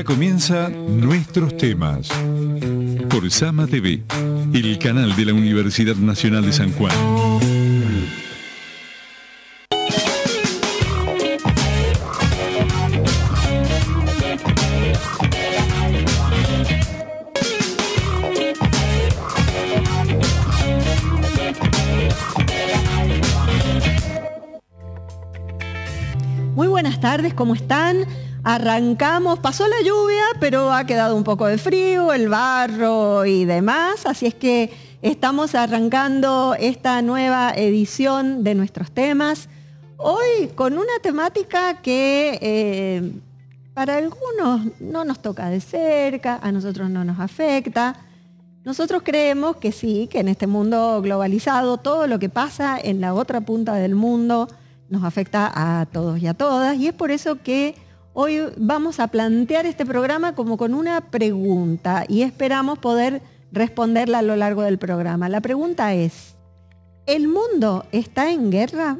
Ya comienza Nuestros Temas por Sama TV, el canal de la Universidad Nacional de San Juan. Muy buenas tardes, ¿cómo están? Arrancamos, pasó la lluvia, pero ha quedado un poco de frío, el barro y demás, así es que estamos arrancando esta nueva edición de Nuestros Temas. Hoy con una temática que para algunos no nos toca de cerca, a nosotros no nos afecta. Nosotros creemos que sí, que en este mundo globalizado todo lo que pasa en la otra punta del mundo nos afecta a todos y a todas, y es por eso que hoy vamos a plantear este programa como con una pregunta y esperamos poder responderla a lo largo del programa. La pregunta es, ¿el mundo está en guerra?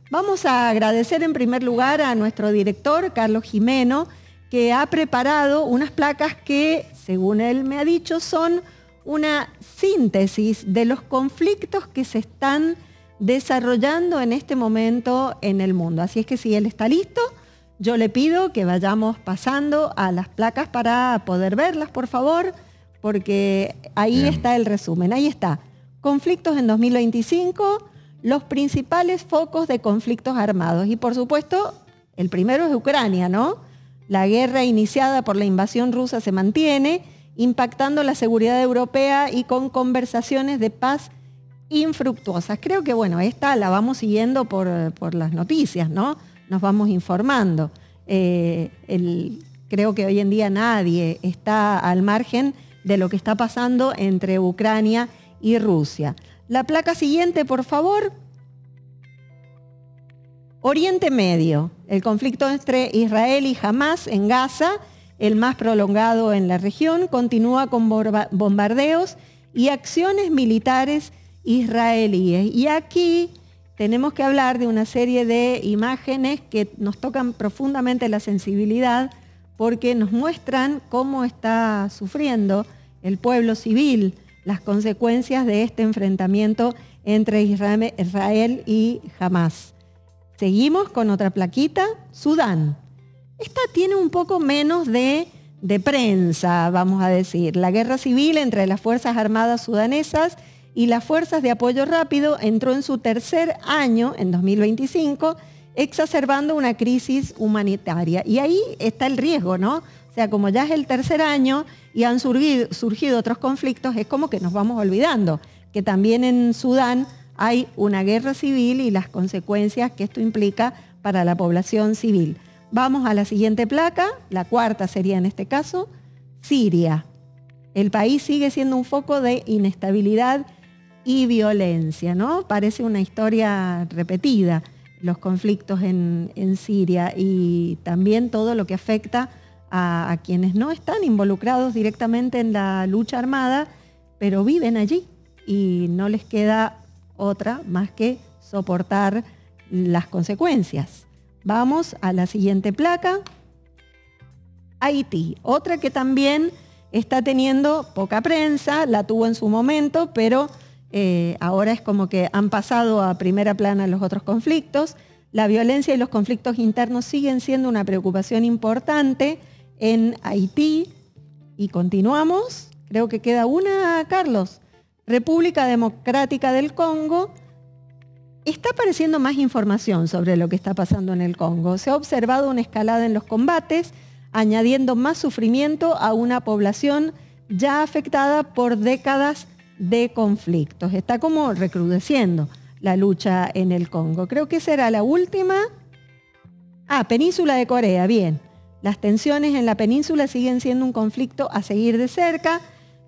Vamos a agradecer en primer lugar a nuestro director, Carlos Jimeno, que ha preparado unas placas que, según él me ha dicho, son una síntesis de los conflictos que se están desarrollando en este momento en el mundo. Así es que si él está listo, yo le pido que vayamos pasando a las placas para poder verlas, por favor, porque ahí Bien. está el resumen. Ahí está. Conflictos en 2025, los principales focos de conflictos armados. Y por supuesto, el primero es Ucrania, ¿no? La guerra iniciada por la invasión rusa se mantiene, impactando la seguridad europea y con conversaciones de paz infructuosas. Creo que, bueno, esta la vamos siguiendo por las noticias, ¿no? Nos vamos informando. Creo que hoy en día nadie está al margen de lo que está pasando entre Ucrania y Rusia. La placa siguiente, por favor. Oriente Medio. El conflicto entre Israel y Hamás en Gaza, el más prolongado en la región, continúa con bombardeos y acciones militares israelíes. Y aquí tenemos que hablar de una serie de imágenes que nos tocan profundamente la sensibilidad porque nos muestran cómo está sufriendo el pueblo civil las consecuencias de este enfrentamiento entre Israel y Hamás. Seguimos con otra plaquita, Sudán. Esta tiene un poco menos de prensa, vamos a decir. La guerra civil entre las Fuerzas Armadas sudanesas y las Fuerzas de Apoyo Rápido entró en su tercer año, en 2025, exacerbando una crisis humanitaria. Y ahí está el riesgo, ¿no? O sea, como ya es el tercer año y han surgido otros conflictos, es como que nos vamos olvidando que también en Sudán hay una guerra civil y las consecuencias que esto implica para la población civil. Vamos a la siguiente placa, la cuarta sería en este caso, Siria. El país sigue siendo un foco de inestabilidad y violencia, ¿no? Parece una historia repetida, los conflictos en Siria y también todo lo que afecta a quienes no están involucrados directamente en la lucha armada, pero viven allí y no les queda otra más que soportar las consecuencias. Vamos a la siguiente placa. Haití, otra que también está teniendo poca prensa, la tuvo en su momento, pero ahora es como que han pasado a primera plana los otros conflictos. La violencia y los conflictos internos siguen siendo una preocupación importante en Haití. Y continuamos, creo que queda una, Carlos. República Democrática del Congo. Está apareciendo más información sobre lo que está pasando en el Congo. Se ha observado una escalada en los combates, añadiendo más sufrimiento a una población ya afectada por décadas de conflictos. Está como recrudeciendo la lucha en el Congo. Creo que será la última. Península de Corea, bien. Las tensiones en la península siguen siendo un conflicto a seguir de cerca.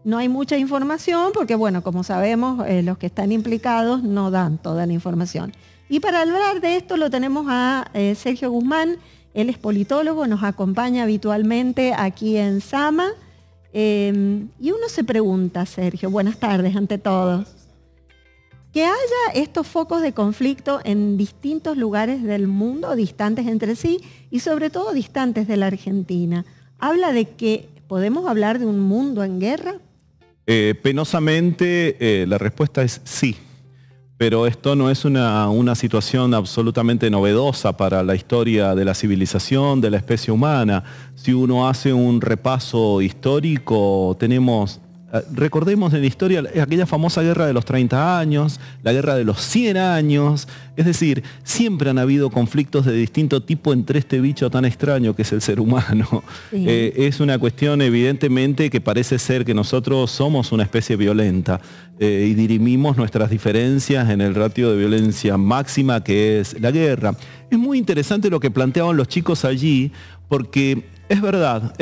No hay mucha información porque, bueno, como sabemos, los que están implicados no dan toda la información. Y para hablar de esto lo tenemos a Sergio Guzmán. Él es politólogo, nos acompaña habitualmente aquí en Sama. Y uno se pregunta, Sergio, buenas tardes ante todo. Que haya estos focos de conflicto en distintos lugares del mundo, distantes entre sí y sobre todo distantes de la Argentina. habla de que podemos hablar de un mundo en guerra. Penosamente, la respuesta es sí. Pero esto no es una situación absolutamente novedosa para la historia de la civilización, de la especie humana. Si uno hace un repaso histórico, recordemos en la historia aquella famosa guerra de los 30 años, la guerra de los 100 años. Es decir, siempre han habido conflictos de distinto tipo entre este bicho tan extraño que es el ser humano. Sí. Es una cuestión evidentemente que parece ser que nosotros somos una especie violenta y dirimimos nuestras diferencias en el ratio de violencia máxima que es la guerra. Es muy interesante lo que planteaban los chicos allí, porque es verdad,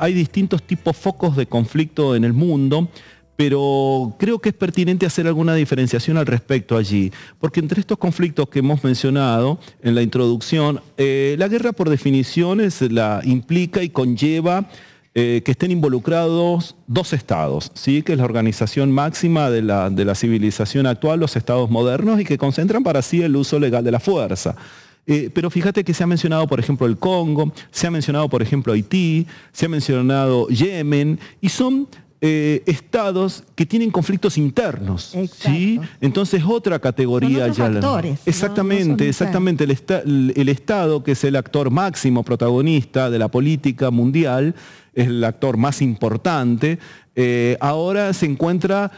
hay distintos tipos focos de conflicto en el mundo, pero creo que es pertinente hacer alguna diferenciación al respecto allí, porque entre estos conflictos que hemos mencionado en la introducción, la guerra por definición implica y conlleva que estén involucrados dos estados, ¿sí? Que es la organización máxima de la civilización actual, los estados modernos, y que concentran para sí el uso legal de la fuerza. Pero fíjate que se ha mencionado, por ejemplo, el Congo, se ha mencionado, por ejemplo, Haití, se ha mencionado Yemen, y son estados que tienen conflictos internos. ¿Sí? Entonces, otra categoría ya. Factores, exactamente, exactamente. El Estado, que es el actor máximo protagonista de la política mundial, es el actor más importante, ahora se encuentra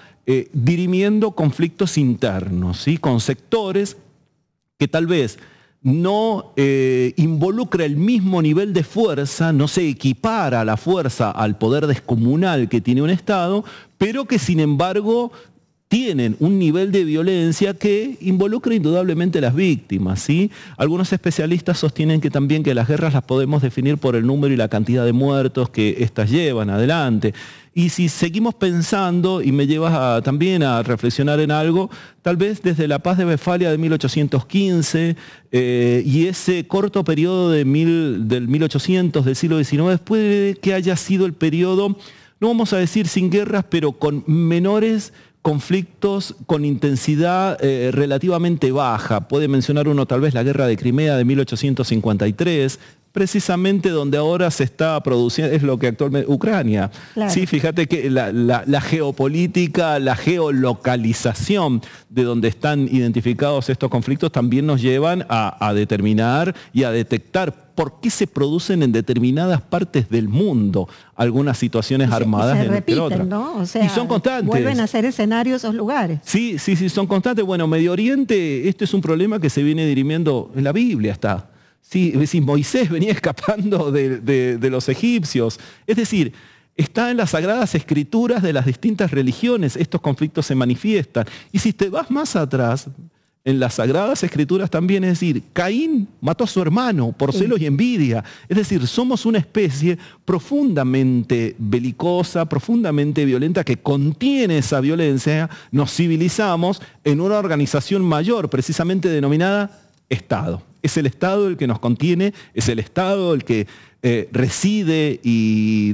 dirimiendo conflictos internos, ¿sí? Con sectores que tal vez no involucra el mismo nivel de fuerza, no se equipara la fuerza al poder descomunal que tiene un Estado, pero que sin embargo tienen un nivel de violencia que involucra indudablemente a las víctimas, ¿sí? Algunos especialistas sostienen que también que las guerras las podemos definir por el número y la cantidad de muertos que éstas llevan adelante. Y si seguimos pensando, y me llevas también a reflexionar en algo, tal vez desde la paz de Westfalia de 1815 y ese corto periodo del 1800 del siglo XIX, puede que haya sido el periodo, no vamos a decir sin guerras, pero con menores conflictos con intensidad relativamente baja. Puede mencionar uno tal vez la guerra de Crimea de 1853, precisamente donde ahora se está produciendo, es lo que actualmente, Ucrania. Claro. Sí, fíjate que la geopolítica, la geolocalización de donde están identificados estos conflictos también nos llevan a determinar y a detectar por qué se producen en determinadas partes del mundo algunas situaciones armadas se repiten, otras. ¿No? O sea, y son constantes. Vuelven a ser escenarios esos lugares. Sí, son constantes. Bueno, Medio Oriente, este es un problema que se viene dirimiendo en la Biblia, está. Sí, es decir, Moisés venía escapando de los egipcios. Es decir, está en las sagradas escrituras de las distintas religiones, estos conflictos se manifiestan. Y si te vas más atrás, en las sagradas escrituras también, es decir, Caín mató a su hermano por celos y envidia. Es decir, somos una especie profundamente belicosa, profundamente violenta, que contiene esa violencia. Nos civilizamos en una organización mayor, precisamente denominada Estado. Es el Estado el que nos contiene, es el Estado el que reside y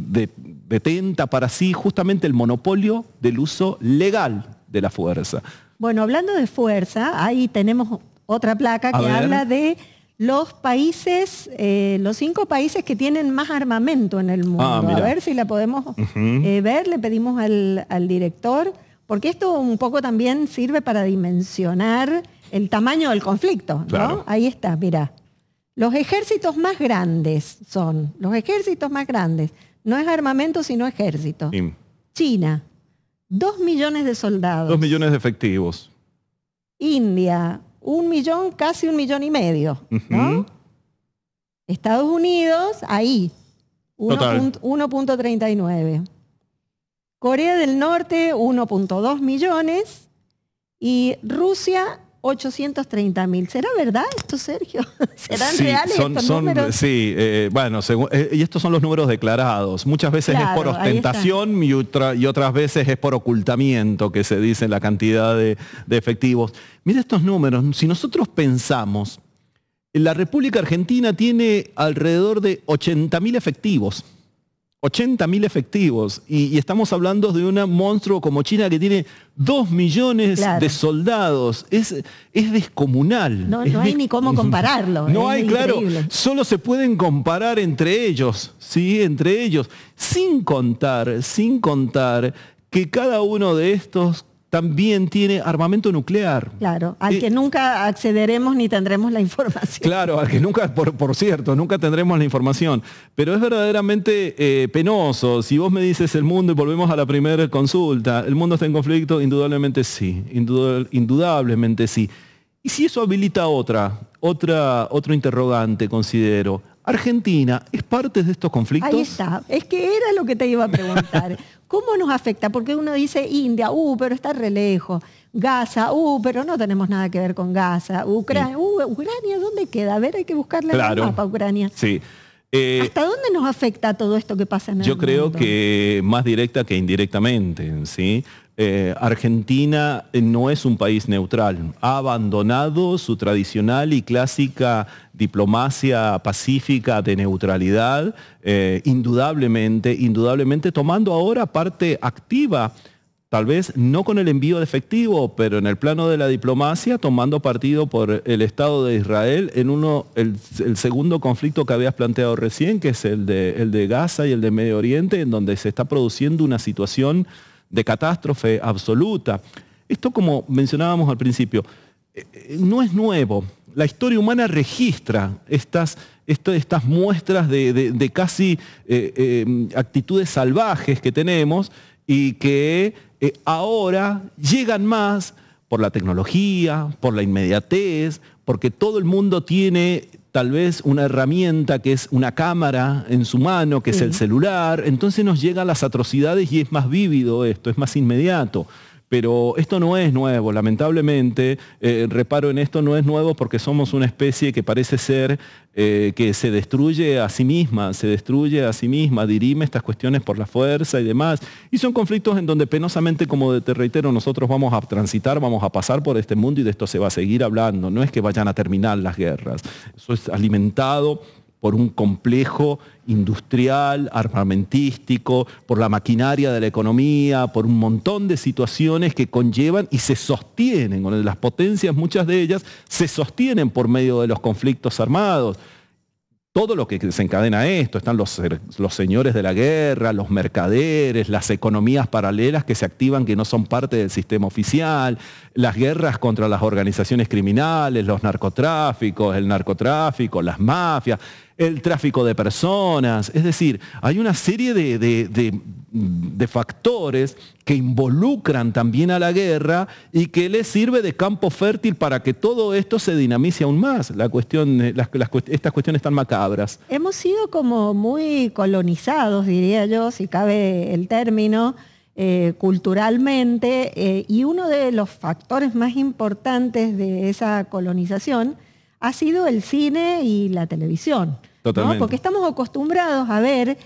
detenta para sí justamente el monopolio del uso legal de la fuerza. Bueno, hablando de fuerza, ahí tenemos otra placa que habla de los países, los 5 países que tienen más armamento en el mundo. A ver si la podemos ver, le pedimos al director, porque esto un poco también sirve para dimensionar el tamaño del conflicto, ¿no? Claro. Ahí está, mira. Los ejércitos más grandes los ejércitos más grandes. No es armamento, sino ejército. Sí. China, 2 millones de soldados. 2 millones de efectivos. India, 1 millón, casi 1,5 millones, ¿no? Estados Unidos, ahí, 1.39. Corea del Norte, 1.2 millones. Y Rusia, 830.000. ¿Será verdad esto, Sergio? ¿Serán reales estos números? Sí, bueno, y estos son los números declarados. Muchas veces es por ostentación y otras veces es por ocultamiento, que se dice la cantidad de efectivos. Mira estos números. Si nosotros pensamos, la República Argentina tiene alrededor de 80.000 efectivos. 80.000 efectivos. Y estamos hablando de un monstruo como China que tiene 2 millones de soldados. Es descomunal. No hay ni cómo compararlo. No hay, claro. Solo se pueden comparar entre ellos, ¿sí? Entre ellos. Sin contar que cada uno de estos también tiene armamento nuclear. Claro, al que nunca accederemos ni tendremos la información. Claro, al que nunca, por cierto, nunca tendremos la información. Pero es verdaderamente penoso. Si vos me dices el mundo, y volvemos a la primera consulta, ¿el mundo está en conflicto? Indudablemente sí, indudablemente sí. Y si eso habilita otro interrogante, considero. ¿Argentina es parte de estos conflictos? Ahí está, es que era lo que te iba a preguntar. ¿Cómo nos afecta? Porque uno dice India, pero está re lejos. Gaza, pero no tenemos nada que ver con Gaza. Ucrania, Ucrania, ¿dónde queda? A ver, hay que buscarle el mapa a Ucrania. Sí. ¿Hasta dónde nos afecta todo esto que pasa en el mundo? Yo creo que más directa que indirectamente, ¿sí? Argentina no es un país neutral. Ha abandonado su tradicional y clásica diplomacia pacífica de neutralidad, indudablemente tomando ahora parte activa, tal vez no con el envío de efectivo, pero en el plano de la diplomacia, tomando partido por el Estado de Israel en el segundo conflicto que habías planteado recién, que es el de Gaza y el de Medio Oriente, en donde se está produciendo una situación de catástrofe absoluta. Esto, como mencionábamos al principio, no es nuevo. La historia humana registra estas muestras de casi actitudes salvajes que tenemos y que ahora llegan más por la tecnología, por la inmediatez, porque todo el mundo tiene tal vez una herramienta que es una cámara en su mano, que es el celular. Entonces nos llegan las atrocidades y es más vívido esto, es más inmediato. Pero esto no es nuevo, lamentablemente, reparo en esto, no es nuevo porque somos una especie que parece ser que se destruye a sí misma, dirime estas cuestiones por la fuerza y demás. Y son conflictos en donde penosamente, como te reitero, nosotros vamos a transitar, vamos a pasar por este mundo y de esto se va a seguir hablando. No es que vayan a terminar las guerras, eso es alimentado por un complejo industrial, armamentístico, por la maquinaria de la economía, por un montón de situaciones que conllevan y se sostienen, con las potencias, muchas de ellas, se sostienen por medio de los conflictos armados. Todo lo que desencadena esto, están los señores de la guerra, los mercaderes, las economías paralelas que se activan que no son parte del sistema oficial, las guerras contra las organizaciones criminales, los narcotráficos, el narcotráfico, las mafias, el tráfico de personas. Es decir, hay una serie de factores que involucran también a la guerra y que les sirve de campo fértil para que todo esto se dinamice aún más. Estas cuestiones tan macabras. Hemos sido como muy colonizados, diría yo, si cabe el término, culturalmente, y uno de los factores más importantes de esa colonización ha sido el cine y la televisión. Totalmente. ¿No? Porque estamos acostumbrados a ver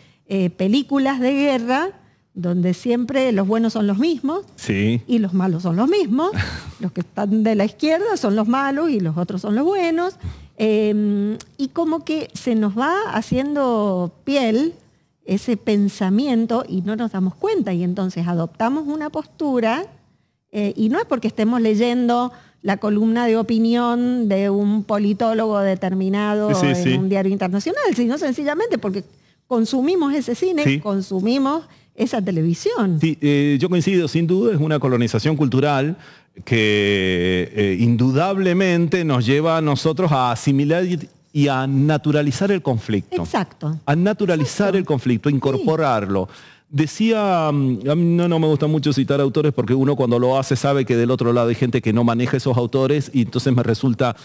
películas de guerra donde siempre los buenos son los mismos y los malos son los mismos. Los que están de la izquierda son los malos y los otros son los buenos. Y como que se nos va haciendo piel ese pensamiento y no nos damos cuenta. Y entonces adoptamos una postura y no es porque estemos leyendo la columna de opinión de un politólogo determinado en un diario internacional, sino sencillamente porque consumimos ese cine, consumimos esa televisión. Sí, yo coincido, sin duda es una colonización cultural que indudablemente nos lleva a nosotros a asimilar y a naturalizar el conflicto. Exacto. A naturalizar el conflicto, a incorporarlo. Decía, a mí no me gusta mucho citar autores porque uno cuando lo hace sabe que del otro lado hay gente que no maneja esos autores y entonces me resulta,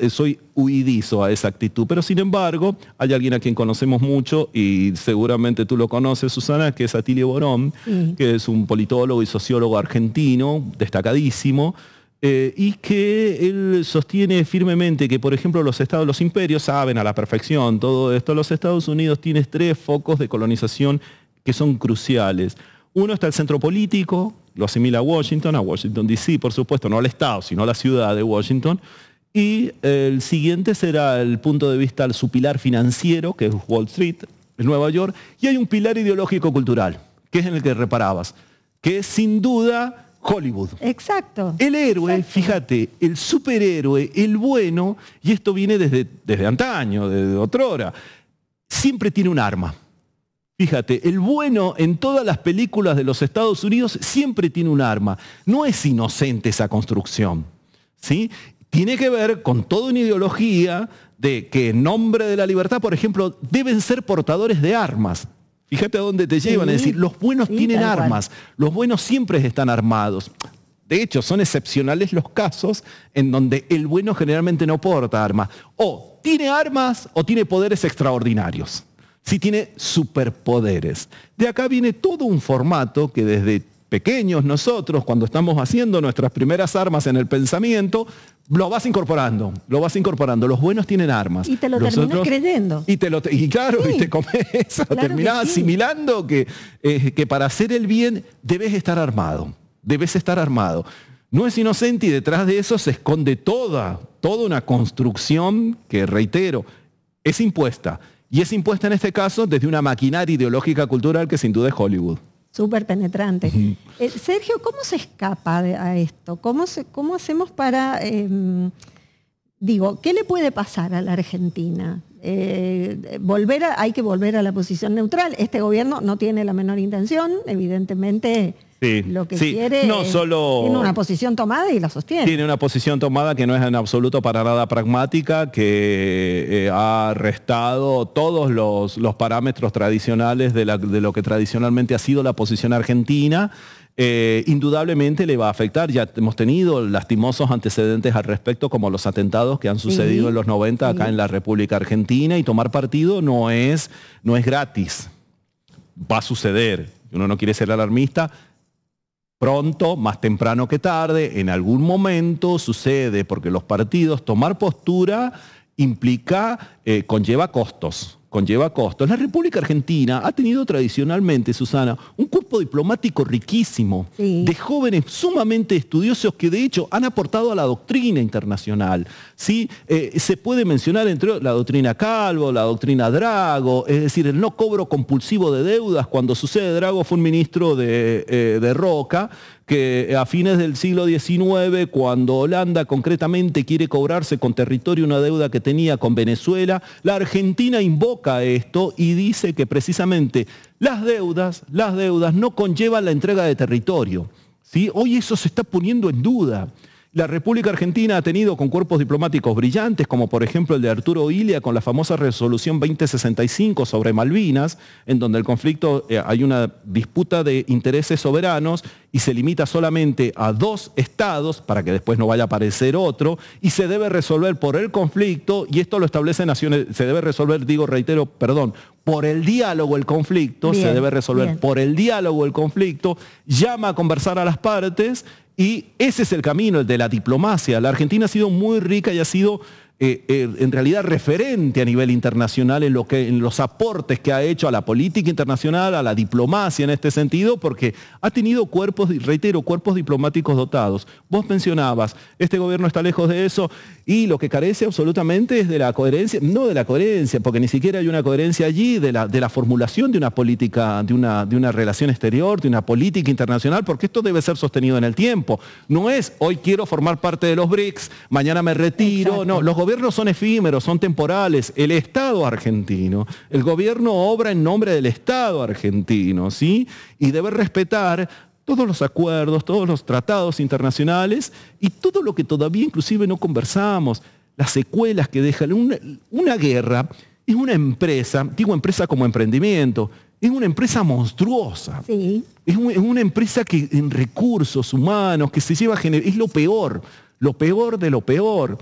soy huidizo a esa actitud. Pero sin embargo, hay alguien a quien conocemos mucho y seguramente tú lo conoces, Susana, que es Atilio Borón, que es un politólogo y sociólogo argentino, destacadísimo, y que él sostiene firmemente que, por ejemplo, los imperios saben a la perfección todo esto. Los Estados Unidos tienen 3 focos de colonización que son cruciales. Uno está el centro político, lo asimila a Washington D.C., por supuesto, no al Estado, sino a la ciudad de Washington. Y el siguiente será el punto de vista, su pilar financiero, que es Wall Street, en Nueva York, y hay un pilar ideológico cultural, que es en el que reparabas, que es sin duda Hollywood. Exacto. El héroe, exacto. fíjate, el superhéroe, el bueno, y esto viene desde antaño, desde otrora, siempre tiene un arma. Fíjate, el bueno en todas las películas de los Estados Unidos siempre tiene un arma. No es inocente esa construcción, ¿sí? Tiene que ver con toda una ideología de que en nombre de la libertad, por ejemplo, deben ser portadores de armas. Fíjate a dónde te llevan, es decir, los buenos tienen armas, los buenos siempre están armados. De hecho, son excepcionales los casos en donde el bueno generalmente no porta armas. O tiene armas o tiene poderes extraordinarios. Sí tiene superpoderes. De acá viene todo un formato que desde pequeños nosotros, cuando estamos haciendo nuestras primeras armas en el pensamiento, lo vas incorporando. Los buenos tienen armas. Y te lo terminas creyendo. Y claro, sí. Y te comes eso, claro, terminás asimilando que para hacer el bien debes estar armado. Debes estar armado. No es inocente y detrás de eso se esconde toda una construcción que, reitero, es impuesta. Y es impuesta en este caso desde una maquinaria ideológica cultural que sin duda es Hollywood. Súper penetrante. Sergio, ¿cómo se escapa a esto? ¿Cómo hacemos para, qué le puede pasar a la Argentina? Hay que volver a la posición neutral. Este gobierno no tiene la menor intención, evidentemente. Sí, lo que quiere no solo tiene una posición tomada y la sostiene. Tiene una posición tomada que no es en absoluto para nada pragmática, que ha restado todos los parámetros tradicionales de lo que tradicionalmente ha sido la posición argentina. Indudablemente le va a afectar. Ya hemos tenido lastimosos antecedentes al respecto, como los atentados que han sucedido en los 90 acá en la República Argentina, y tomar partido no es gratis. Va a suceder. Uno no quiere ser alarmista. Pronto, más temprano que tarde, en algún momento sucede, porque los partidos, tomar postura implica, conlleva costos. La República Argentina ha tenido tradicionalmente, Susana, un cuerpo diplomático riquísimo, de jóvenes sumamente estudiosos que de hecho han aportado a la doctrina internacional. ¿Sí? Se puede mencionar entre la doctrina Calvo, la doctrina Drago, es decir, el no cobro compulsivo de deudas. Cuando sucede Drago fue un ministro de Roca, que a fines del siglo XIX, cuando Holanda concretamente quiere cobrarse con territorio una deuda que tenía con Venezuela, la Argentina invoca esto y dice que precisamente las deudas no conllevan la entrega de territorio. ¿Sí? Hoy eso se está poniendo en duda. La República Argentina ha tenido con cuerpos diplomáticos brillantes, como por ejemplo el de Arturo Illia con la famosa resolución 2065 sobre Malvinas, en donde el conflicto, hay una disputa de intereses soberanos y se limita solamente a 2 estados, para que después no vaya a aparecer otro, y se debe resolver por el conflicto, y esto lo establece Naciones, se debe resolver, por el diálogo el conflicto, se debe resolver por el diálogo el conflicto, llama a conversar a las partes. Y ese es el camino, el de la diplomacia. La Argentina ha sido muy rica y ha sido en realidad referente a nivel internacional en los aportes que ha hecho a la política internacional, a la diplomacia en este sentido, porque ha tenido cuerpos diplomáticos dotados. Vos mencionabas, este gobierno está lejos de eso y lo que carece absolutamente es de la coherencia, no de la coherencia, porque ni siquiera hay una coherencia allí de la formulación de una política, de una relación exterior, de una política internacional, porque esto debe ser sostenido en el tiempo. No es hoy quiero formar parte de los BRICS, mañana me retiro. Exacto. No, los gobiernos son efímeros, son temporales. El Estado argentino, el gobierno obra en nombre del Estado argentino, ¿sí? Y debe respetar todos los acuerdos, todos los tratados internacionales y todo lo que todavía inclusive no conversamos, las secuelas que deja una guerra. Es una empresa, digo empresa como emprendimiento, es una empresa monstruosa. Sí. Es una empresa que en recursos humanos, que se lleva a generar, es lo peor de lo peor.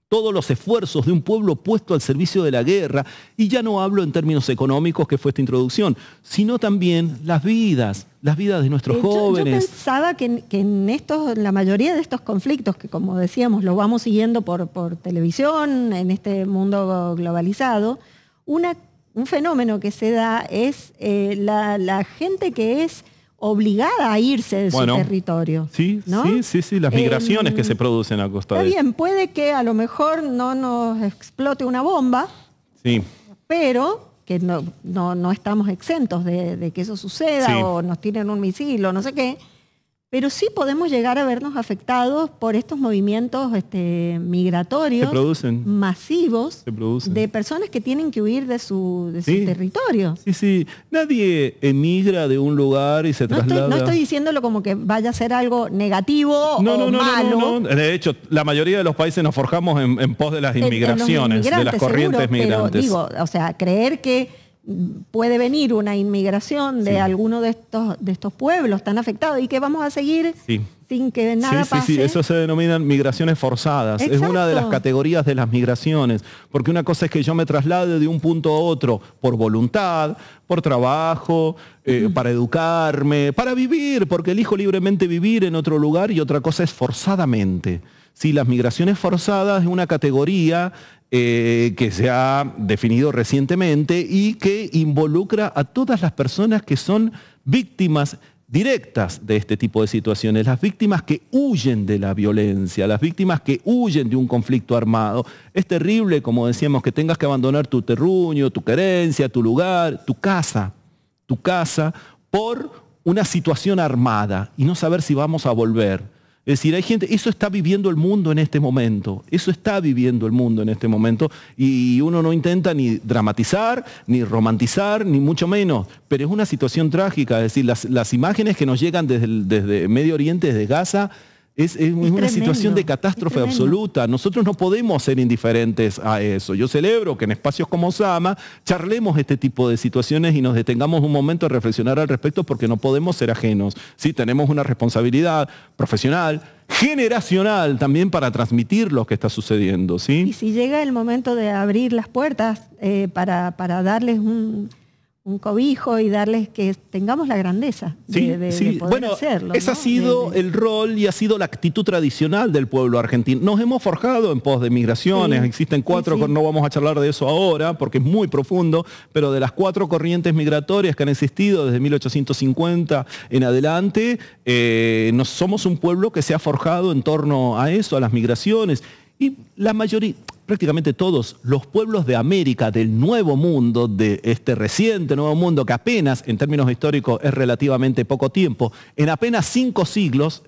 Todos los esfuerzos de un pueblo puesto al servicio de la guerra, y ya no hablo en términos económicos, que fue esta introducción, sino también las vidas de nuestros jóvenes. Yo pensaba que en la mayoría de estos conflictos, que como decíamos, los vamos siguiendo por televisión, en este mundo globalizado, un fenómeno que se da es la gente que es obligada a irse de su territorio. Sí, ¿no? Sí, las migraciones que se producen a costa de... Está bien, puede que a lo mejor no nos explote una bomba, pero que no estamos exentos de que eso suceda, Sí. o nos tienen un misil o no sé qué, pero sí podemos llegar a vernos afectados por estos movimientos migratorios Se producen. masivos Se producen. de personas que tienen que huir de su Sí. territorio. Sí, sí. Nadie emigra de un lugar y se traslada. No estoy diciéndolo como que vaya a ser algo negativo o malo. No. De hecho, la mayoría de los países nos forjamos en pos de las inmigraciones, de las corrientes seguro, migrantes. Pero digo, o sea, creer que puede venir una inmigración de Sí. alguno de estos pueblos tan afectados y que vamos a seguir Sí. sin que nada pase. Sí, eso se denominan migraciones forzadas. Exacto. Es una de las categorías de las migraciones, porque una cosa es que yo me traslade de un punto a otro por voluntad, por trabajo, para educarme, para vivir, porque elijo libremente vivir en otro lugar, y otra cosa es forzadamente. Sí, las migraciones forzadas es una categoría que se ha definido recientemente y que involucra a todas las personas que son víctimas directas de este tipo de situaciones, las víctimas que huyen de la violencia, las víctimas que huyen de un conflicto armado. Es terrible, como decíamos, que tengas que abandonar tu terruño, tu querencia, tu lugar, tu casa, por una situación armada y no saber si vamos a volver. Es decir, hay gente, eso está viviendo el mundo en este momento, y uno no intenta ni dramatizar, ni romantizar, ni mucho menos, pero es una situación trágica. Es decir, las imágenes que nos llegan desde Medio Oriente, desde Gaza, es una situación de catástrofe absoluta. Nosotros no podemos ser indiferentes a eso. Yo celebro que en espacios como Sama charlemos este tipo de situaciones y nos detengamos un momento a reflexionar al respecto, porque no podemos ser ajenos. Sí, tenemos una responsabilidad profesional, generacional también, para transmitir lo que está sucediendo. ¿Sí? Y si llega el momento de abrir las puertas para darles un cobijo y darles que tengamos la grandeza de poder hacerlo. Ese ha sido el rol y ha sido la actitud tradicional del pueblo argentino. Nos hemos forjado en pos de migraciones. Sí. Existen 4, no vamos a charlar de eso ahora porque es muy profundo, pero de las 4 corrientes migratorias que han existido desde 1850 en adelante, somos un pueblo que se ha forjado en torno a eso, a las migraciones. Y la mayoría, prácticamente todos los pueblos de América, del Nuevo Mundo, de este reciente Nuevo Mundo, que apenas, en términos históricos, es relativamente poco tiempo, en apenas 5 siglos,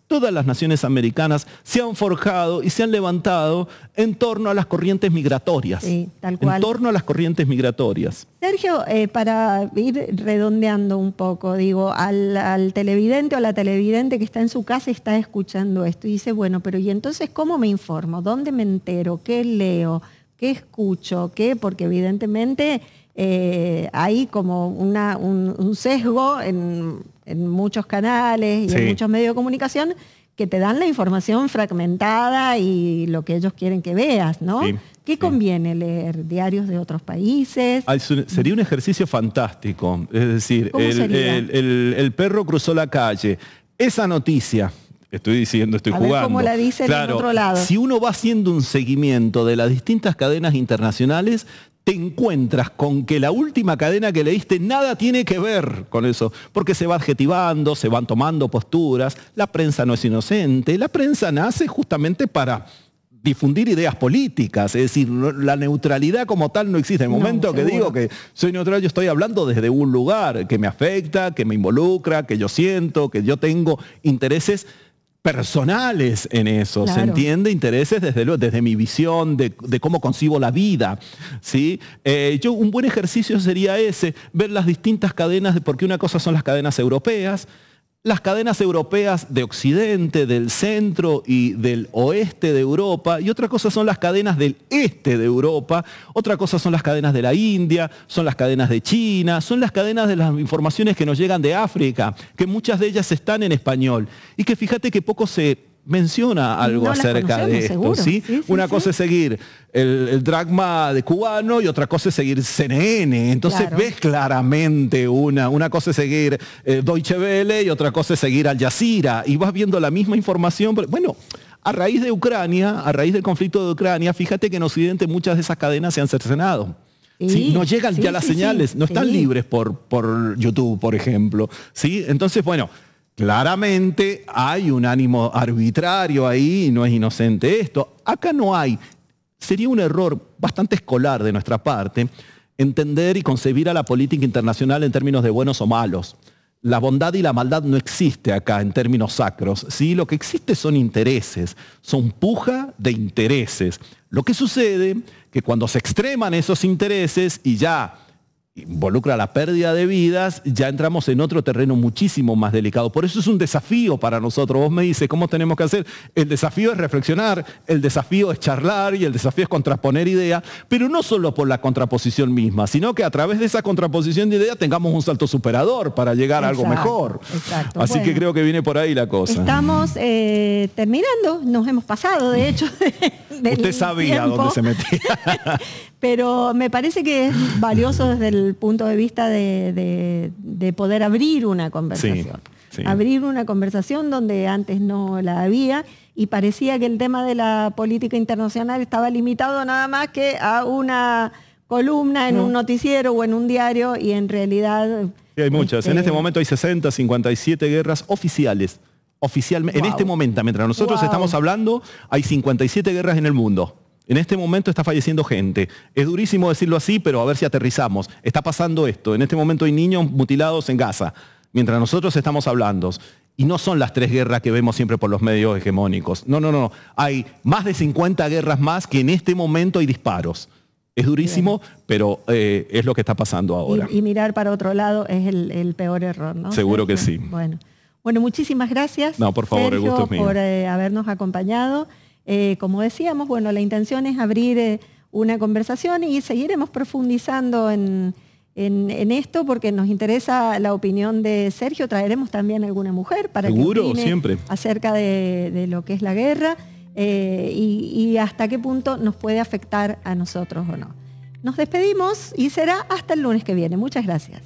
todas las naciones americanas se han forjado y se han levantado en torno a las corrientes migratorias. Sí, tal cual. En torno a las corrientes migratorias. Sergio, para ir redondeando un poco, digo, al televidente o a la televidente que está en su casa y está escuchando esto y dice, bueno, pero ¿y entonces cómo me informo? ¿Dónde me entero? ¿Qué leo? ¿Qué escucho? ¿Qué? Porque evidentemente hay como un sesgo en muchos canales y en muchos medios de comunicación que te dan la información fragmentada y lo que ellos quieren que veas, ¿no? Sí. ¿Qué conviene leer? ¿Diarios de otros países? Sería un ejercicio fantástico. Es decir, el perro cruzó la calle. Esa noticia, estoy jugando. Ver cómo la dicen en otro lado. Si uno va haciendo un seguimiento de las distintas cadenas internacionales, te encuentras con que la última cadena que leíste nada tiene que ver con eso, porque se va adjetivando, se van tomando posturas. La prensa no es inocente, la prensa nace justamente para difundir ideas políticas, es decir, la neutralidad como tal no existe. En el momento que digo que soy neutral, yo estoy hablando desde un lugar que me afecta, que me involucra, que yo siento, que yo tengo intereses personales en eso, claro. ¿Se entiende? Intereses desde mi visión de cómo concibo la vida, ¿sí? Un buen ejercicio sería ese, ver las distintas cadenas, porque una cosa son las cadenas europeas de Occidente, del centro y del oeste de Europa, y otra cosa son las cadenas del este de Europa, otra cosa son las cadenas de la India, son las cadenas de China, son las cadenas de las informaciones que nos llegan de África, que muchas de ellas están en español, y que fíjate que poco se menciona algo acerca de esto, ¿sí? Una cosa es seguir el dragma de cubano y otra cosa es seguir CNN. Entonces ves claramente una cosa es seguir Deutsche Welle y otra cosa es seguir Al Jazeera, y vas viendo la misma información. Bueno, a raíz de Ucrania, a raíz del conflicto de Ucrania, fíjate que en Occidente muchas de esas cadenas se han cercenado. ¿Sí? No llegan ya las señales, no están libres por YouTube, por ejemplo, ¿sí? Entonces, bueno, claramente hay un ánimo arbitrario ahí y no es inocente esto. Acá no hay sería un error bastante escolar de nuestra parte entender y concebir a la política internacional en términos de buenos o malos. La bondad y la maldad no existe acá en términos sacros, ¿sí? Lo que existe son intereses, son puja de intereses. Lo que sucede que cuando se extreman esos intereses y ya involucra la pérdida de vidas, ya entramos en otro terreno muchísimo más delicado. Por eso es un desafío para nosotros. Vos me dices, ¿cómo tenemos que hacer? El desafío es reflexionar, el desafío es charlar y el desafío es contraponer ideas, pero no solo por la contraposición misma, sino que a través de esa contraposición de ideas tengamos un salto superador para llegar a algo mejor. Exacto. Así que creo que viene por ahí la cosa. Estamos terminando, nos hemos pasado, de hecho. Usted sabía tiempo. dónde se metía. Pero me parece que es valioso desde el punto de vista de poder abrir una conversación. Sí. Abrir una conversación donde antes no la había y parecía que el tema de la política internacional estaba limitado nada más que a una columna en un noticiero o en un diario y en realidad... Sí, hay muchas. En este momento hay 60, 57 guerras oficiales. Oficialmente, Wow. En este momento, mientras nosotros estamos hablando, hay 57 guerras en el mundo. En este momento está falleciendo gente. Es durísimo decirlo así, pero a ver si aterrizamos. Está pasando esto. En este momento hay niños mutilados en Gaza, mientras nosotros estamos hablando. Y no son las 3 guerras que vemos siempre por los medios hegemónicos. No. Hay más de 50 guerras más que en este momento hay disparos. Es durísimo, pero es lo que está pasando ahora. Y mirar para otro lado es el peor error, ¿no? Seguro que sí. Bueno, muchísimas gracias. No, por favor, Sergio, el gusto es mío. por habernos acompañado. Como decíamos, bueno, la intención es abrir una conversación y seguiremos profundizando en esto porque nos interesa la opinión de Sergio. Traeremos también alguna mujer para que opine siempre. acerca de lo que es la guerra y hasta qué punto nos puede afectar a nosotros o no. Nos despedimos y será hasta el lunes que viene. Muchas gracias.